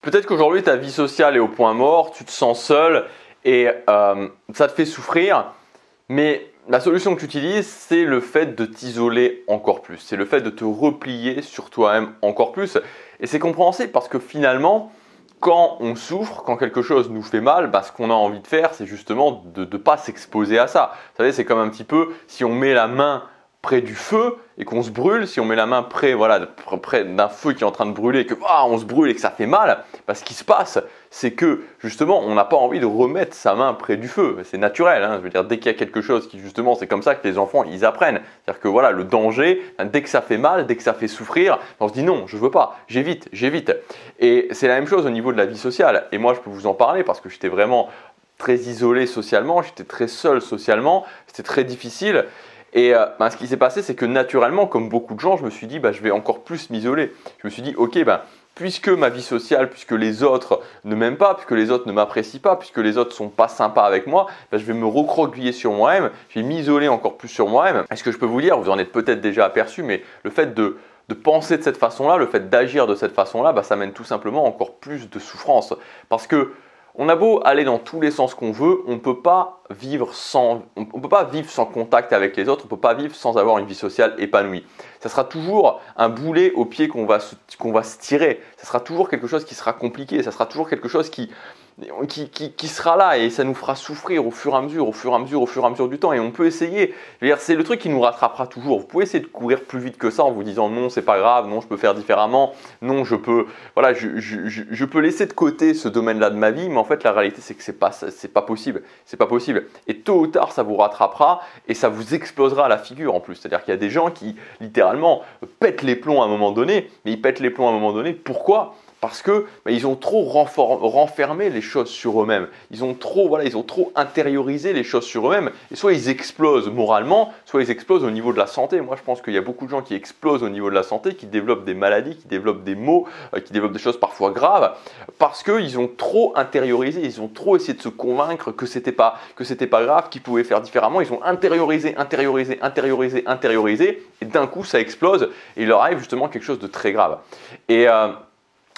Peut-être qu'aujourd'hui, ta vie sociale est au point mort, tu te sens seul et ça te fait souffrir. Mais la solution que tu utilises, c'est le fait de t'isoler encore plus. C'est le fait de te replier sur toi-même encore plus. Et c'est compréhensible parce que finalement, quand on souffre, quand quelque chose nous fait mal, ce qu'on a envie de faire, c'est justement de ne pas s'exposer à ça. Vous savez, c'est comme un petit peu si on met la main près du feu et qu'on se brûle, si on met la main près d'un feu qui est en train de brûler et que on se brûle et que ça fait mal, ce qui se passe, c'est que justement, on n'a pas envie de remettre sa main près du feu. C'est naturel, hein. Je veux dire, dès qu'il y a quelque chose qui justement, c'est comme ça que les enfants, ils apprennent. C'est-à-dire que le danger, dès que ça fait mal, dès que ça fait souffrir, on se dit non, je veux pas, j'évite. Et c'est la même chose au niveau de la vie sociale. Et moi, je peux vous en parler parce que j'étais vraiment très isolé socialement, j'étais très seul socialement, c'était très difficile. Et ce qui s'est passé, c'est que naturellement, comme beaucoup de gens, je me suis dit, je vais encore plus m'isoler. Je me suis dit, ok, puisque ma vie sociale, puisque les autres ne m'aiment pas, puisque les autres ne m'apprécient pas, puisque les autres ne sont pas sympas avec moi, je vais me recroqueviller sur moi-même, je vais m'isoler encore plus sur moi-même. Et ce que je peux vous dire, vous en êtes peut-être déjà aperçu, mais le fait de penser de cette façon-là, le fait d'agir de cette façon-là, ça mène tout simplement encore plus de souffrance. Parce que on a beau aller dans tous les sens qu'on veut, on ne peut pas vivre sans contact avec les autres, on ne peut pas vivre sans avoir une vie sociale épanouie. Ça sera toujours un boulet au pied qu'on va se tirer, ça sera toujours quelque chose qui sera compliqué, ça sera toujours quelque chose qui sera là et ça nous fera souffrir au fur et à mesure du temps. Et on peut essayer, c'est le truc qui nous rattrapera toujours. Vous pouvez essayer de courir plus vite que ça en vous disant non, c'est pas grave, non, je peux faire différemment, non, je peux laisser de côté ce domaine-là de ma vie, mais en fait la réalité c'est que c'est pas possible. Et tôt ou tard ça vous rattrapera et ça vous explosera à la figure en plus. C'est-à-dire qu'il y a des gens qui littéralement pètent les plombs à un moment donné, mais ils pètent les plombs à un moment donné. Pourquoi ? Parce que ils ont trop renfermé les choses sur eux-mêmes. Ils ont trop intériorisé les choses sur eux-mêmes. Et soit ils explosent moralement, soit ils explosent au niveau de la santé. Moi, je pense qu'il y a beaucoup de gens qui explosent au niveau de la santé, qui développent des maladies, qui développent des maux, qui développent des choses parfois graves, parce qu'ils ont trop intériorisé. Ils ont trop essayé de se convaincre que c'était pas grave, qu'ils pouvaient faire différemment. Ils ont intériorisé, et d'un coup, ça explose. Et il leur arrive justement quelque chose de très grave. Et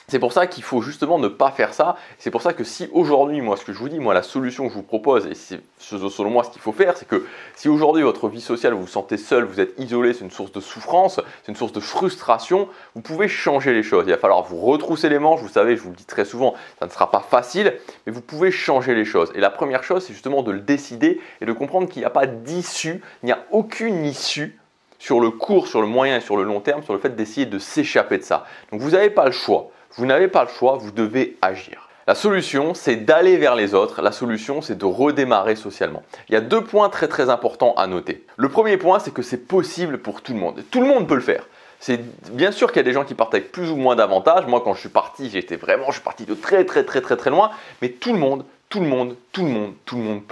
c'est pour ça qu'il faut justement ne pas faire ça. C'est pour ça que si aujourd'hui, ce que je vous dis, la solution que je vous propose, et c'est selon moi ce qu'il faut faire, c'est que si aujourd'hui votre vie sociale, vous vous sentez seul, vous êtes isolé, c'est une source de souffrance, c'est une source de frustration, vous pouvez changer les choses. Il va falloir vous retrousser les manches, vous savez, je vous le dis très souvent, ça ne sera pas facile, mais vous pouvez changer les choses. Et la première chose, c'est justement de le décider et de comprendre qu'il n'y a pas d'issue, il n'y a aucune issue sur le court, sur le moyen et sur le long terme, sur le fait d'essayer de s'échapper de ça. Donc vous n'avez pas le choix. Vous n'avez pas le choix, vous devez agir. La solution, c'est d'aller vers les autres. La solution, c'est de redémarrer socialement. Il y a 2 points très très importants à noter. Le premier point, c'est que c'est possible pour tout le monde. Tout le monde peut le faire. C'est bien sûr qu'il y a des gens qui partent avec plus ou moins d'avantages. Moi, quand je suis parti, je suis parti de très loin. Mais tout le monde peut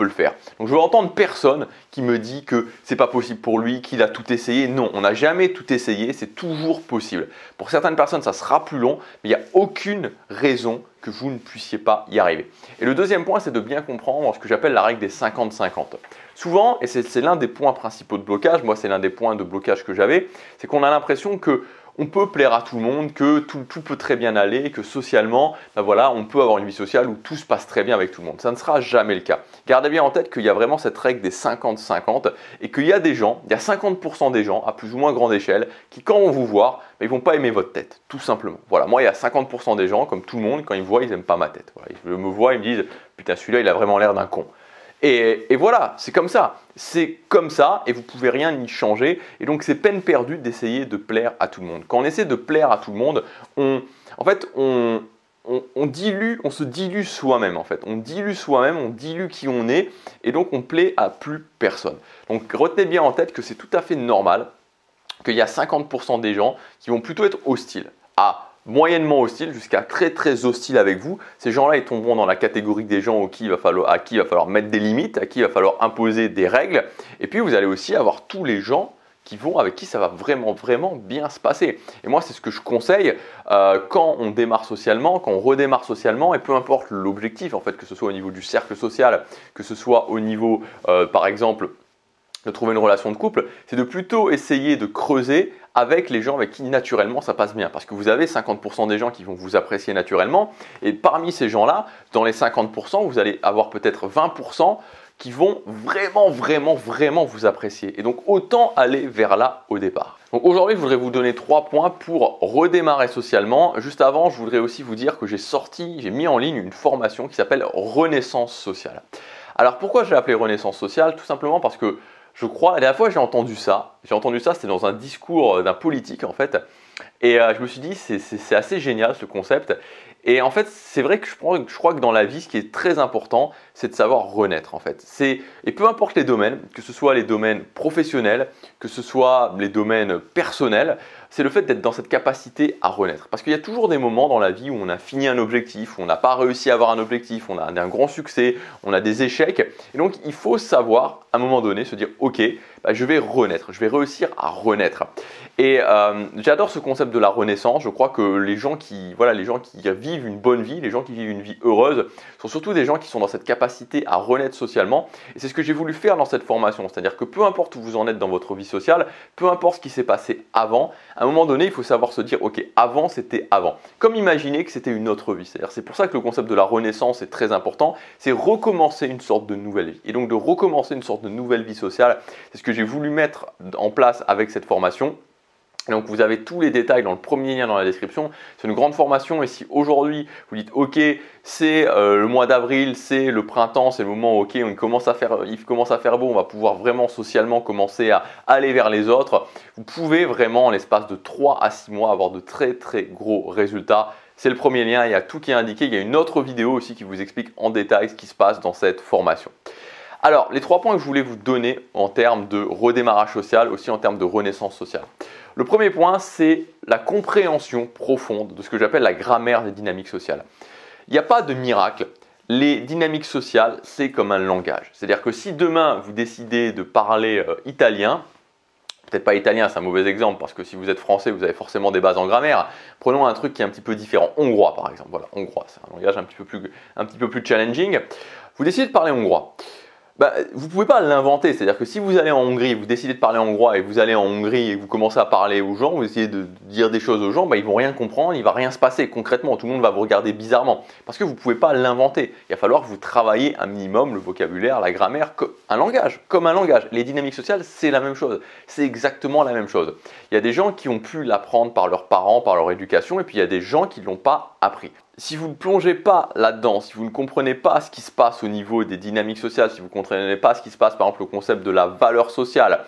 le faire. Donc je veux entendre personne qui me dit que c'est pas possible pour lui, qu'il a tout essayé. Non, on n'a jamais tout essayé, c'est toujours possible. Pour certaines personnes, ça sera plus long, mais il n'y a aucune raison que vous ne puissiez pas y arriver. Et le deuxième point, c'est de bien comprendre ce que j'appelle la règle des 50-50. Souvent, et c'est l'un des points principaux de blocage, moi c'est l'un des points de blocage que j'avais, c'est qu'on a l'impression que on peut plaire à tout le monde, que tout peut très bien aller, que socialement, on peut avoir une vie sociale où tout se passe très bien avec tout le monde. Ça ne sera jamais le cas. Gardez bien en tête qu'il y a vraiment cette règle des 50-50 et qu'il y a des gens, il y a 50% des gens à plus ou moins grande échelle qui, quand on vous voit, ils ne vont pas aimer votre tête, tout simplement. Voilà, moi, il y a 50% des gens, comme tout le monde, quand ils me voient, ils n'aiment pas ma tête. Voilà, ils me voient, ils me disent « Putain, celui-là, il a vraiment l'air d'un con ». Et voilà, c'est comme ça et vous ne pouvez rien y changer. Et donc, c'est peine perdue d'essayer de plaire à tout le monde. Quand on essaie de plaire à tout le monde, on se dilue soi-même en fait. On dilue soi-même, on dilue qui on est et donc on plaît à plus personne. Donc, retenez bien en tête que c'est tout à fait normal qu'il y a 50% des gens qui vont plutôt être hostiles moyennement hostile jusqu'à très très hostile avec vous. Ces gens-là, ils tomberont dans la catégorie des gens à qui il va falloir mettre des limites, à qui il va falloir imposer des règles. Et puis vous allez aussi avoir tous les gens avec qui ça va vraiment bien se passer. Et moi, c'est ce que je conseille quand on démarre socialement, quand on redémarre socialement, et peu importe l'objectif, en fait, que ce soit au niveau du cercle social, que ce soit au niveau, par exemple, de trouver une relation de couple, c'est de plutôt essayer de creuser avec les gens avec qui naturellement ça passe bien. Parce que vous avez 50% des gens qui vont vous apprécier naturellement et parmi ces gens-là, dans les 50%, vous allez avoir peut-être 20% qui vont vraiment vous apprécier. Et donc autant aller vers là au départ. Donc aujourd'hui, je voudrais vous donner 3 points pour redémarrer socialement. Juste avant, je voudrais aussi vous dire que j'ai mis en ligne une formation qui s'appelle Renaissance sociale. Alors pourquoi je l'ai appelée Renaissance sociale? Tout simplement parce que je crois, la dernière fois j'ai entendu ça, c'était dans un discours d'un politique en fait, et je me suis dit c'est assez génial ce concept. Et en fait, c'est vrai que je crois que dans la vie, ce qui est très important, c'est de savoir renaître en fait. Et peu importe les domaines, que ce soit les domaines professionnels, que ce soit les domaines personnels, c'est le fait d'être dans cette capacité à renaître. Parce qu'il y a toujours des moments dans la vie où on a fini un objectif, où on n'a pas réussi à avoir un objectif, on a un grand succès, on a des échecs. Et donc, il faut savoir, à un moment donné, se dire « Ok, je vais renaître, je vais réussir à renaître ». Et j'adore ce concept de la renaissance. Je crois que les gens qui vivent une bonne vie, les gens qui vivent une vie heureuse, sont surtout des gens qui sont dans cette capacité à renaître socialement. Et c'est ce que j'ai voulu faire dans cette formation. C'est-à-dire que peu importe où vous en êtes dans votre vie sociale, peu importe ce qui s'est passé avant, à un moment donné, il faut savoir se dire « Ok, avant, c'était avant ». Comme imaginer que c'était une autre vie. C'est pour ça que le concept de la renaissance est très important. C'est recommencer une sorte de nouvelle vie. Et donc de recommencer une sorte de nouvelle vie sociale, c'est ce que j'ai voulu mettre en place avec cette formation. Donc vous avez tous les détails dans le premier lien dans la description. C'est une grande formation et si aujourd'hui vous dites ok c'est le mois d'avril, c'est le printemps, c'est le moment où ok il commence à faire beau, on va pouvoir vraiment socialement commencer à aller vers les autres. Vous pouvez vraiment en l'espace de 3 à 6 mois avoir de très gros résultats. C'est le premier lien, il y a tout qui est indiqué. Il y a une autre vidéo aussi qui vous explique en détail ce qui se passe dans cette formation. Alors les 3 points que je voulais vous donner en termes de redémarrage social, aussi en termes de renaissance sociale. Le premier point, c'est la compréhension profonde de ce que j'appelle la grammaire des dynamiques sociales. Il n'y a pas de miracle. Les dynamiques sociales, c'est comme un langage. C'est-à-dire que si demain, vous décidez de parler italien, peut-être pas italien, c'est un mauvais exemple, parce que si vous êtes français, vous avez forcément des bases en grammaire. Prenons un truc qui est un petit peu différent. Hongrois, par exemple. Voilà, hongrois, c'est un langage un petit peu plus challenging. Vous décidez de parler hongrois. Vous ne pouvez pas l'inventer, c'est-à-dire que si vous allez en Hongrie, vous décidez de parler hongrois et vous allez en Hongrie et que vous commencez à parler aux gens, vous essayez de dire des choses aux gens, ils ne vont rien comprendre, il ne va rien se passer concrètement, tout le monde va vous regarder bizarrement parce que vous ne pouvez pas l'inventer. Il va falloir que vous travaillez un minimum le vocabulaire, la grammaire, comme un langage. Les dynamiques sociales, c'est la même chose, c'est exactement la même chose. Il y a des gens qui ont pu l'apprendre par leurs parents, par leur éducation et puis il y a des gens qui ne l'ont pas appris. Si vous ne plongez pas là-dedans, si vous ne comprenez pas ce qui se passe au niveau des dynamiques sociales, si vous ne comprenez pas ce qui se passe par exemple le concept de la valeur sociale,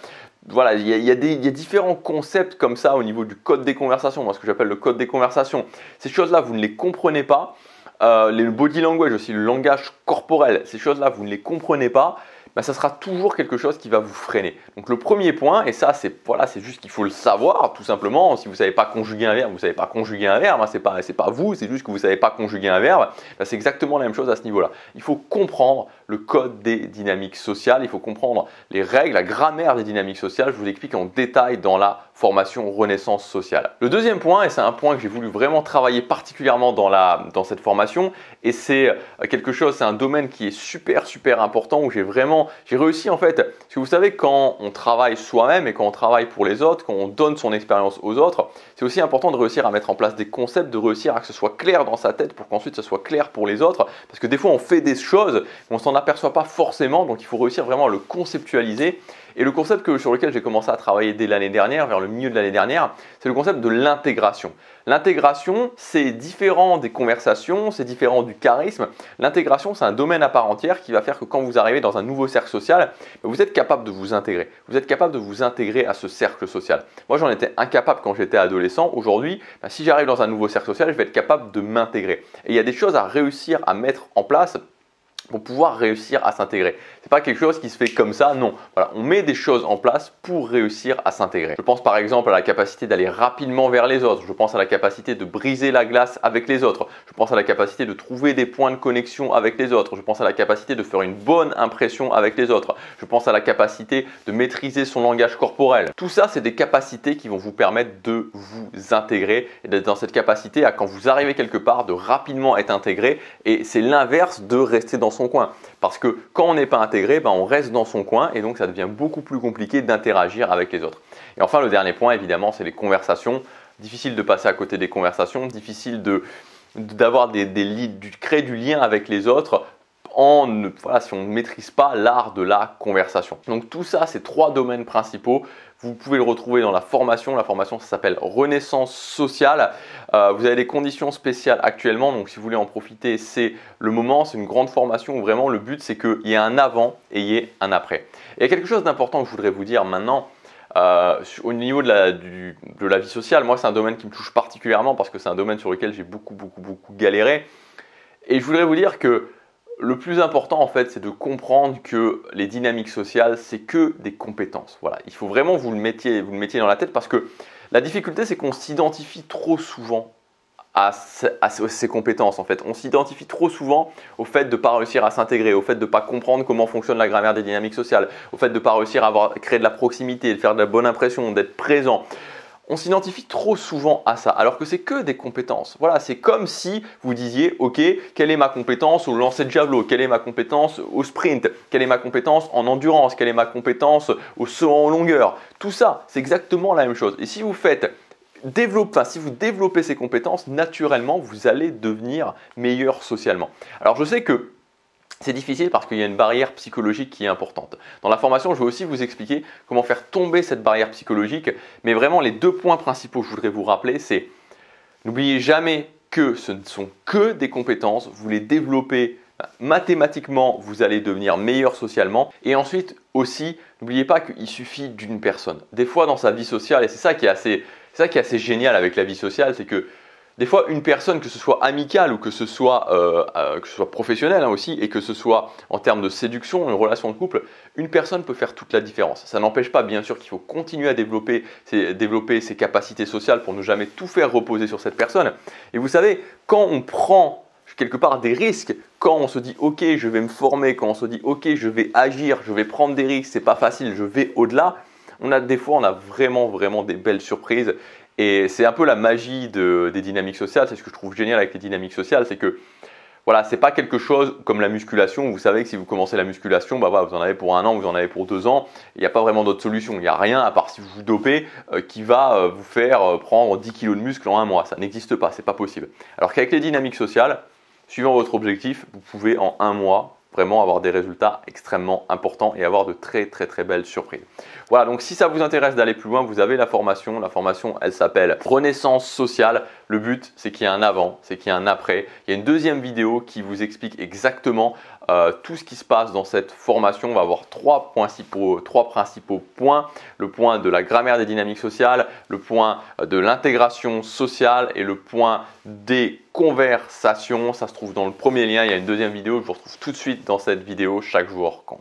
voilà, il y a différents concepts comme ça au niveau du code des conversations, moi ce que j'appelle le code des conversations. Ces choses-là, vous ne les comprenez pas. Le body language aussi, le langage corporel, ces choses-là, vous ne les comprenez pas. Ça sera toujours quelque chose qui va vous freiner. Donc le premier point, et ça c'est juste qu'il faut le savoir tout simplement. Si vous ne savez pas conjuguer un verbe, vous ne savez pas conjuguer un verbe, c'est pas vous, c'est juste que vous ne savez pas conjuguer un verbe. C'est exactement la même chose à ce niveau-là. Il faut comprendre le code des dynamiques sociales, il faut comprendre les règles, la grammaire des dynamiques sociales. Je vous l'explique en détail dans la formation Renaissance sociale. Le deuxième point, et c'est un point que j'ai voulu vraiment travailler particulièrement dans cette formation, et c'est c'est un domaine qui est super important où j'ai réussi en fait, parce que vous savez quand on travaille soi-même et quand on travaille pour les autres, quand on donne son expérience aux autres, c'est aussi important de réussir à mettre en place des concepts, de réussir à que ce soit clair dans sa tête pour qu'ensuite ce soit clair pour les autres, parce que des fois on fait des choses, mais on s'en aperçoit pas forcément, donc il faut réussir vraiment à le conceptualiser. Et le concept sur lequel j'ai commencé à travailler dès l'année dernière, vers le milieu de l'année dernière, c'est le concept de l'intégration. L'intégration, c'est différent des conversations, c'est différent du charisme. L'intégration, c'est un domaine à part entière qui va faire que quand vous arrivez dans un nouveau cercle social, vous êtes capable de vous intégrer. Vous êtes capable de vous intégrer à ce cercle social. Moi, j'en étais incapable quand j'étais adolescent. Aujourd'hui, si j'arrive dans un nouveau cercle social, je vais être capable de m'intégrer. Et il y a des choses à réussir à mettre en place pour pouvoir réussir à s'intégrer. C'est pas quelque chose qui se fait comme ça, non. Voilà, on met des choses en place pour réussir à s'intégrer. Je pense par exemple à la capacité d'aller rapidement vers les autres. Je pense à la capacité de briser la glace avec les autres. Je pense à la capacité de trouver des points de connexion avec les autres. Je pense à la capacité de faire une bonne impression avec les autres. Je pense à la capacité de maîtriser son langage corporel. Tout ça, c'est des capacités qui vont vous permettre de vous intégrer et d'être dans cette capacité à quand vous arrivez quelque part de rapidement être intégré. Et c'est l'inverse de rester dans son coin. Parce que quand on n'est pas intégré, on reste dans son coin et donc ça devient beaucoup plus compliqué d'interagir avec les autres. Et enfin, le dernier point, évidemment, c'est les conversations. Difficile de passer à côté des conversations, difficile d'avoir créer du lien avec les autres si on ne maîtrise pas l'art de la conversation. Donc tout ça, c'est 3 domaines principaux. Vous pouvez le retrouver dans la formation. La formation, ça s'appelle Renaissance sociale. Vous avez des conditions spéciales actuellement, donc si vous voulez en profiter, c'est le moment. C'est une grande formation où vraiment le but, c'est qu'il y ait un avant et il y ait un après. Et il y a quelque chose d'important que je voudrais vous dire maintenant. Au niveau de la vie sociale, moi, c'est un domaine qui me touche particulièrement parce que c'est un domaine sur lequel j'ai beaucoup galéré. Et je voudrais vous dire que le plus important, en fait, c'est de comprendre que les dynamiques sociales, c'est que des compétences. Voilà, il faut vraiment vous le mettiez dans la tête parce que la difficulté, c'est qu'on s'identifie trop souvent à ces compétences. En fait, on s'identifie trop souvent au fait de ne pas réussir à s'intégrer, au fait de ne pas comprendre comment fonctionne la grammaire des dynamiques sociales, au fait de ne pas réussir à créer de la proximité, de faire de la bonne impression, d'être présent. On s'identifie trop souvent à ça, alors que c'est que des compétences. Voilà, c'est comme si vous disiez, ok, quelle est ma compétence au lancer de javelot, quelle est ma compétence au sprint, quelle est ma compétence en endurance, quelle est ma compétence au saut en longueur. Tout ça, c'est exactement la même chose. Et si vous développez ces compétences, naturellement, vous allez devenir meilleur socialement. Alors, je sais que c'est difficile parce qu'il y a une barrière psychologique qui est importante. Dans la formation, je vais aussi vous expliquer comment faire tomber cette barrière psychologique. Mais vraiment, les 2 points principaux que je voudrais vous rappeler, c'est n'oubliez jamais que ce ne sont que des compétences. Vous les développez mathématiquement, vous allez devenir meilleur socialement. Et ensuite aussi, n'oubliez pas qu'il suffit d'une personne. Des fois, dans sa vie sociale, et c'est ça qui est assez génial avec la vie sociale, c'est que des fois, une personne, que ce soit amicale ou que ce soit professionnelle aussi, et que ce soit en termes de séduction, une relation de couple, une personne peut faire toute la différence. Ça n'empêche pas, bien sûr, qu'il faut continuer à développer ses capacités sociales pour ne jamais tout faire reposer sur cette personne. Et vous savez, quand on prend quelque part des risques, quand on se dit « Ok, je vais me former », quand on se dit « Ok, je vais agir, je vais prendre des risques, c'est pas facile, je vais au-delà », des fois, on a vraiment des belles surprises. Et c'est un peu la magie des dynamiques sociales. C'est ce que je trouve génial avec les dynamiques sociales, c'est que voilà, c'est pas quelque chose comme la musculation. Vous savez que si vous commencez la musculation, vous en avez pour 1 an, vous en avez pour 2 ans. Il n'y a pas vraiment d'autre solution. Il n'y a rien à part si vous vous dopez qui va vous faire prendre 10 kg de muscle en 1 mois. Ça n'existe pas, c'est pas possible. Alors qu'avec les dynamiques sociales, suivant votre objectif, vous pouvez en 1 mois vraiment avoir des résultats extrêmement importants et avoir de très belles surprises. Voilà, donc si ça vous intéresse d'aller plus loin, vous avez la formation. La formation, elle s'appelle Renaissance sociale. Le but, c'est qu'il y ait un avant, c'est qu'il y ait un après. Il y a une 2e vidéo qui vous explique exactement tout ce qui se passe dans cette formation. On va avoir 3 principaux points. Le point de la grammaire des dynamiques sociales, le point de l'intégration sociale et le point des conversations. Ça se trouve dans le premier lien. Il y a une 2e vidéo. Je vous retrouve tout de suite dans cette vidéo. Chaque jour compte.